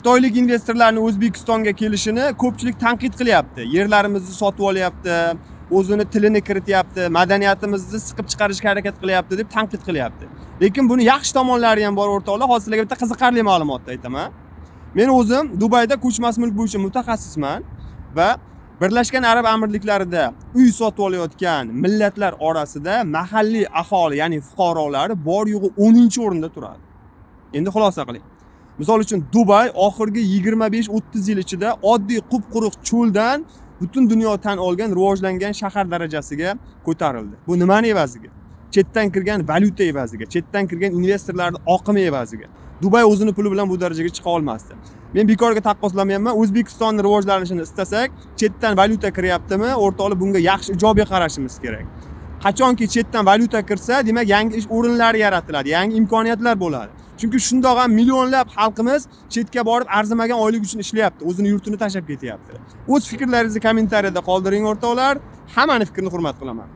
Xitoylik investorlarning O'zbekistonga kelishini ko'pchilik tanqid qilyapti. Yerlarimizni sotib olyapti, o'zini tilini kirityapti, madaniyatimizni siqib chiqarishga harakat qilyapti deb tanqid qilyapti. Lekin buni yaxshi tomonlari ham bor o'rtoqlar. Hozir sizlarga bitta qiziqarli ma'lumotni aytaman. Men o'zim Dubayda ko'chmas mulk bo'yicha mutaxassisman va Birlashgan Arab Amirliklarida uy sotib olayotgan millatlar orasida mahalliy aholi, ya'ni fuqarolar bor yo'g'i 10-o'rinda turadi. Endi xulosa qiling. Misol uchun Dubay oxirgi 25-30 yil ichida oddiy qup-quruq cho'ldan butun dunyo tan olgan rivojlangan shahar darajasiga ko'tarildi. Bu nimani evaziga? Chetdan kirgan valyuta evaziga, chetdan kirgan investorlarning oqimi evaziga. Dubay o'zini puli bilan bu darajaga chiqa olmasdi. Men bekorga taqqoslamayapman. O'zbekistonning rivojlanishini istasak, chetdan valyuta kiryaptimi? O'rtoqlar, bunga yaxshi ijobiy qarashimiz kerak. Qachonki chetdan valyuta kirsa, demak yangi ish o'rinlari yaratiladi, yangi imkoniyatlar bo'ladi. Chunki shundoq ham millionlab xalqimiz chetga borib arzimagan oylik uchun ishlayapti, o'zini yurtini tashlab ketyapti. O'z fikrlaringizni kommentariyada qoldiring o'rtoqlar. Hammaning fikrini hurmat qilaman.